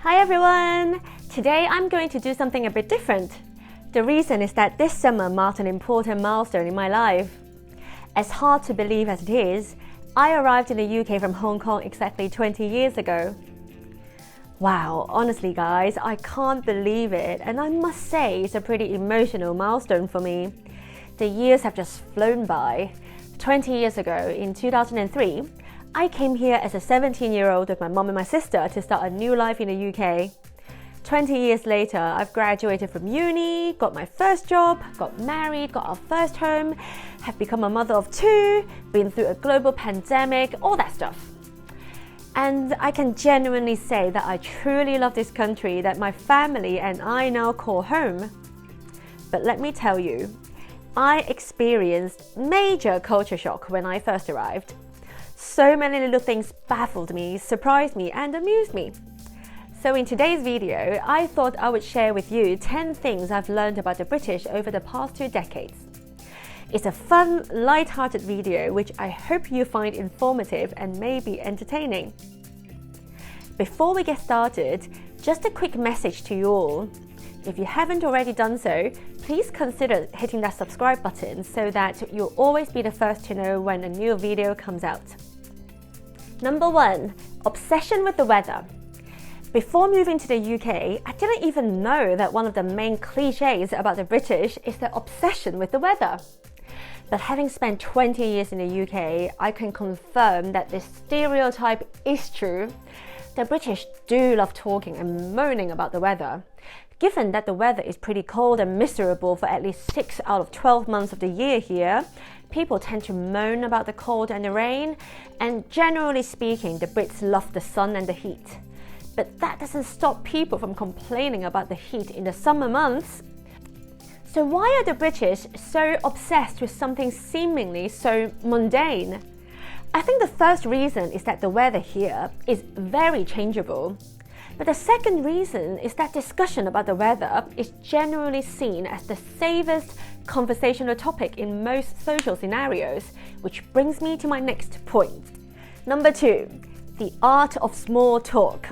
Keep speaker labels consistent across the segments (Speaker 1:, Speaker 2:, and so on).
Speaker 1: Hi everyone! Today I'm going to do something a bit different. The reason is that this summer marked an important milestone in my life. As hard to believe as it is, I arrived in the UK from Hong Kong exactly 20 years ago. Wow, honestly guys, I can't believe it, and I must say it's a pretty emotional milestone for me. The years have just flown by. 20 years ago, in 2003, I came here as a 17-year-old with my mom and my sister to start a new life in the UK. 20 years later, I've graduated from uni, got my first job, got married, got our first home, have become a mother of two, been through a global pandemic, all that stuff. And I can genuinely say that I truly love this country that my family and I now call home. But let me tell you, I experienced major culture shock when I first arrived. So many little things baffled me, surprised me, and amused me. So in today's video, I thought I would share with you 10 things I've learned about the British over the past 2 decades. It's a fun, light-hearted video which I hope you find informative and maybe entertaining. Before we get started, just a quick message to you all. If you haven't already done so, please consider hitting that subscribe button so that you'll always be the first to know when a new video comes out. Number 1, obsession with the weather. Before moving to the UK, I didn't even know that one of the main cliches about the British is their obsession with the weather. But having spent 20 years in the UK, I can confirm that this stereotype is true. The British do love talking and moaning about the weather. Given that the weather is pretty cold and miserable for at least 6 out of 12 months of the year here, people tend to moan about the cold and the rain, and generally speaking, the Brits love the sun and the heat. But that doesn't stop people from complaining about the heat in the summer months. So why are the British so obsessed with something seemingly so mundane? I think the first reason is that the weather here is very changeable. But the second reason is that discussion about the weather is generally seen as the safest conversational topic in most social scenarios, which brings me to my next point. Number 2, the art of small talk.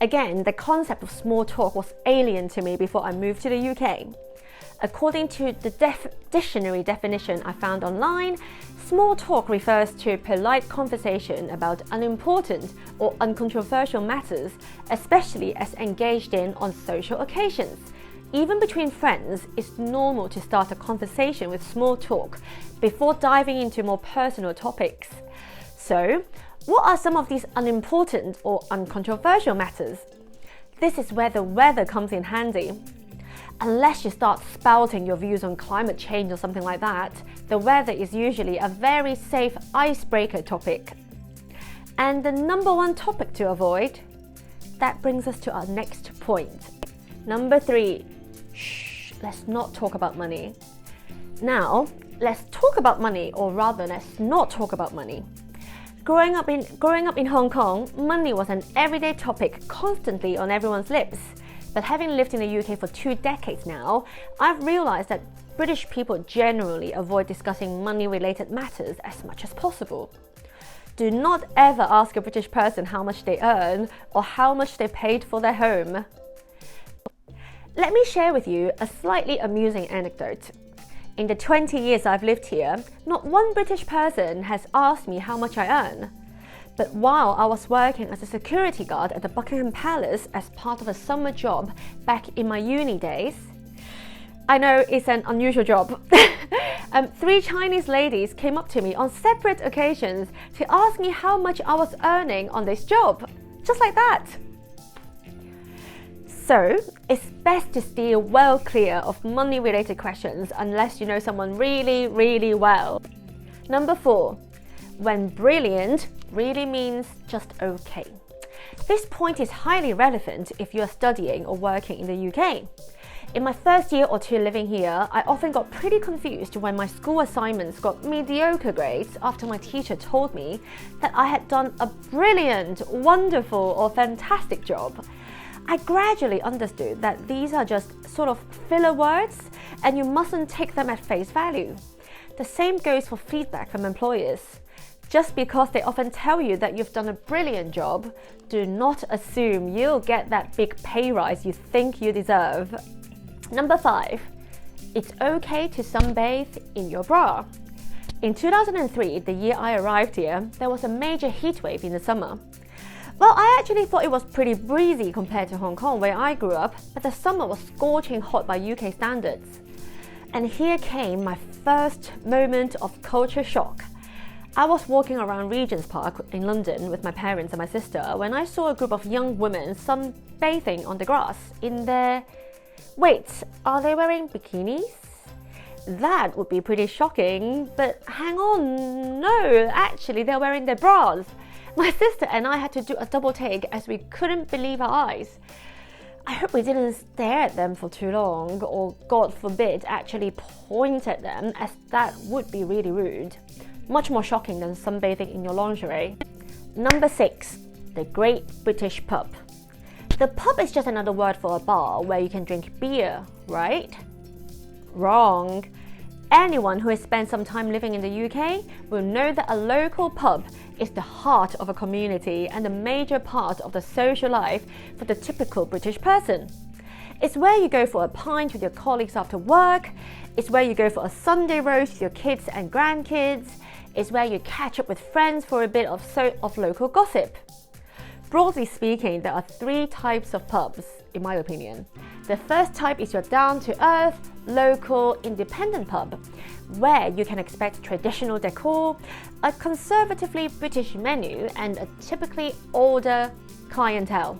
Speaker 1: Again, the concept of small talk was alien to me before I moved to the UK. According to the dictionary definition I found online, small talk refers to polite conversation about unimportant or uncontroversial matters, especially as engaged in on social occasions. Even between friends, it's normal to start a conversation with small talk before diving into more personal topics. So, what are some of these unimportant or uncontroversial matters? This is where the weather comes in handy. Unless you start spouting your views on climate change or something like that, the weather is usually a very safe icebreaker topic. And the number 1 topic to avoid, that brings us to our next point. Number 3, let's not talk about money. Now, let's talk about money, or rather, let's not talk about money. Growing up in Hong Kong, money was an everyday topic constantly on everyone's lips. But having lived in the UK for 2 decades now, I've realised that British people generally avoid discussing money-related matters as much as possible. Do not ever ask a British person how much they earn or how much they paid for their home. Let me share with you a slightly amusing anecdote. In the 20 years I've lived here, not one British person has asked me how much I earn. But while I was working as a security guard at the Buckingham Palace as part of a summer job back in my uni days, I know it's an unusual job, 3 Chinese ladies came up to me on separate occasions to ask me how much I was earning on this job. Just like that. So, it's best to steer well clear of money-related questions unless you know someone really, really well. Number 4, when brilliant really means just okay. This point is highly relevant if you are studying or working in the UK. In my first year or 2 living here, I often got pretty confused when my school assignments got mediocre grades after my teacher told me that I had done a brilliant, wonderful, or fantastic job. I gradually understood that these are just sort of filler words and you mustn't take them at face value. The same goes for feedback from employers. Just because they often tell you that you've done a brilliant job, do not assume you'll get that big pay rise you think you deserve. Number 5, it's okay to sunbathe in your bra. In 2003, the year I arrived here, there was a major heat wave in the summer. Well, I actually thought it was pretty breezy compared to Hong Kong where I grew up, but the summer was scorching hot by UK standards. And here came my first moment of culture shock. I was walking around Regent's Park in London with my parents and my sister when I saw a group of young women sunbathing on the grass in their... Wait, are they wearing bikinis? That would be pretty shocking, but hang on, no, actually they're wearing their bras. My sister and I had to do a double take as we couldn't believe our eyes. I hope we didn't stare at them for too long, or God forbid, actually point at them, as that would be really rude. Much more shocking than sunbathing in your lingerie. Number 6, the Great British Pub. The pub is just another word for a bar where you can drink beer, right? Wrong. Anyone who has spent some time living in the UK will know that a local pub is the heart of a community and a major part of the social life for the typical British person. It's where you go for a pint with your colleagues after work. It's where you go for a Sunday roast with your kids and grandkids. It's where you catch up with friends for a bit of local gossip. Broadly speaking, there are 3 types of pubs, in my opinion. The first type is your down-to-earth, local, independent pub, where you can expect traditional decor, a conservatively British menu, and a typically older clientele.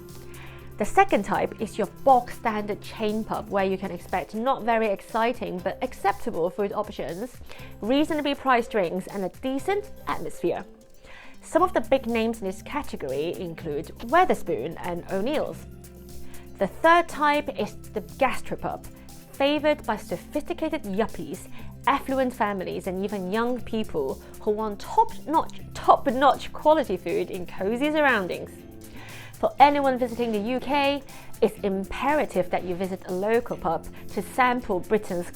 Speaker 1: The second type is your bog-standard chain pub, where you can expect not very exciting but acceptable food options, reasonably priced drinks, and a decent atmosphere. Some of the big names in this category include Wetherspoon and O'Neill's. The third type is the gastropub, favoured by sophisticated yuppies, affluent families, and even young people who want top-notch quality food in cosy surroundings. For anyone visiting the UK, it's imperative that you visit a local pub to sample Britain's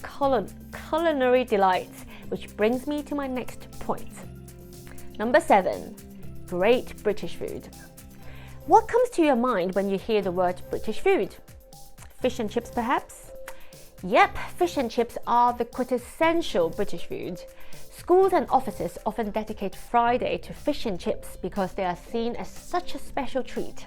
Speaker 1: culinary delights, which brings me to my next point. Number 7, Great British Food. What comes to your mind when you hear the word British food? Fish and chips, perhaps? Yep, fish and chips are the quintessential British food. Schools and offices often dedicate Friday to fish and chips because they are seen as such a special treat.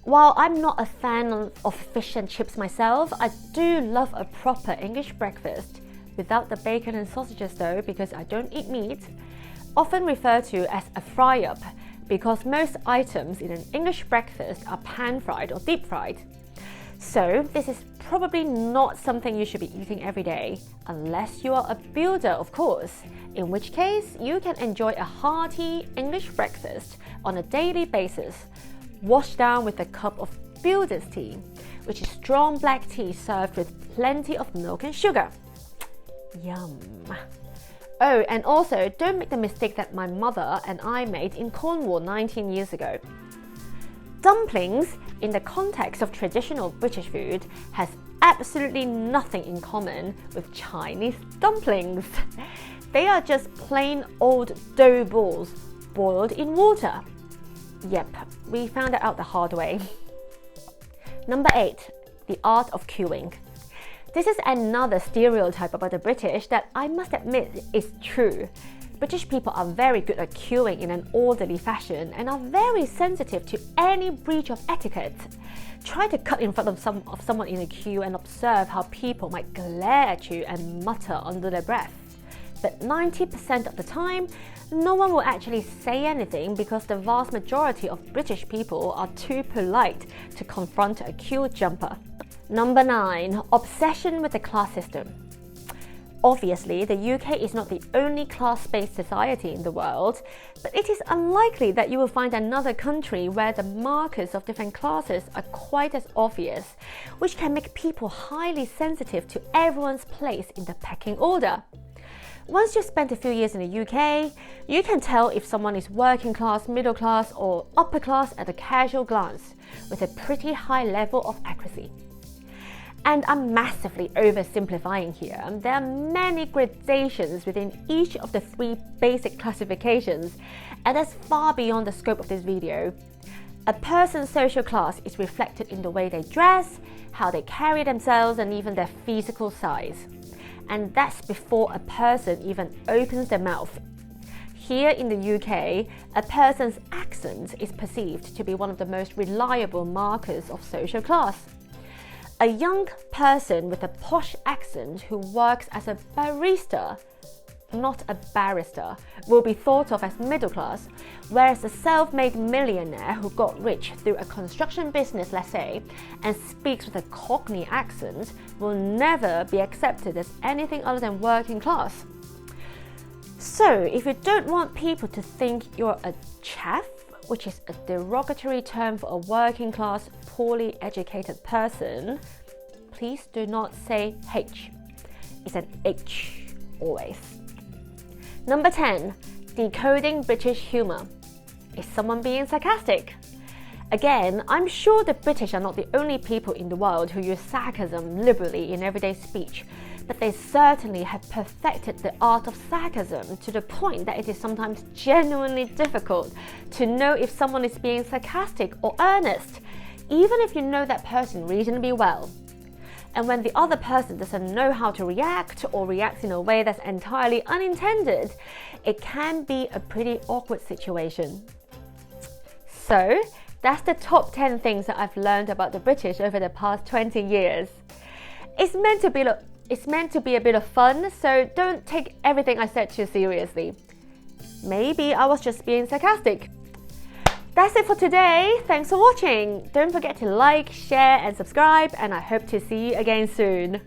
Speaker 1: While I'm not a fan of fish and chips myself, I do love a proper English breakfast, without the bacon and sausages though, because I don't eat meat, often referred to as a fry-up, because most items in an English breakfast are pan-fried or deep-fried. So this is probably not something you should be eating every day, unless you are a builder, of course, in which case you can enjoy a hearty English breakfast on a daily basis, washed down with a cup of builder's tea, which is strong black tea served with plenty of milk and sugar. Yum! Oh, and also don't make the mistake that my mother and I made in Cornwall 19 years ago. Dumplings, in the context of traditional British food, has absolutely nothing in common with Chinese dumplings. They are just plain old dough balls boiled in water. Yep, we found that out the hard way. Number 8, the art of queuing. This is another stereotype about the British that I must admit is true. British people are very good at queuing in an orderly fashion and are very sensitive to any breach of etiquette. Try to cut in front of someone in a queue and observe how people might glare at you and mutter under their breath. But 90% of the time, no one will actually say anything because the vast majority of British people are too polite to confront a queue jumper. Number 9, obsession with the class system. Obviously, the UK is not the only class-based society in the world, but it is unlikely that you will find another country where the markers of different classes are quite as obvious, which can make people highly sensitive to everyone's place in the pecking order. Once you've spent a few years in the UK, you can tell if someone is working class, middle class, or upper class at a casual glance, with a pretty high level of accuracy. And I'm massively oversimplifying here. There are many gradations within each of the 3 basic classifications, and that's far beyond the scope of this video. A person's social class is reflected in the way they dress, how they carry themselves, and even their physical size. And that's before a person even opens their mouth. Here in the UK, a person's accent is perceived to be one of the most reliable markers of social class. A young person with a posh accent who works as a barista, not a barrister, will be thought of as middle class, whereas a self-made millionaire who got rich through a construction business, let's say, and speaks with a Cockney accent will never be accepted as anything other than working class. So, if you don't want people to think you're a chaff, which is a derogatory term for a working class, poorly educated person, please do not say H. It's an H, always. Number 10, decoding British humour. Is someone being sarcastic? Again, I'm sure the British are not the only people in the world who use sarcasm liberally in everyday speech, but they certainly have perfected the art of sarcasm to the point that it is sometimes genuinely difficult to know if someone is being sarcastic or earnest, even if you know that person reasonably well. And when the other person doesn't know how to react or reacts in a way that's entirely unintended, it can be a pretty awkward situation. So, that's the top 10 things that I've learned about the British over the past 20 years. It's meant to be a bit of fun, so don't take everything I said too seriously. Maybe I was just being sarcastic. That's it for today. Thanks for watching. Don't forget to like, share and subscribe, and I hope to see you again soon.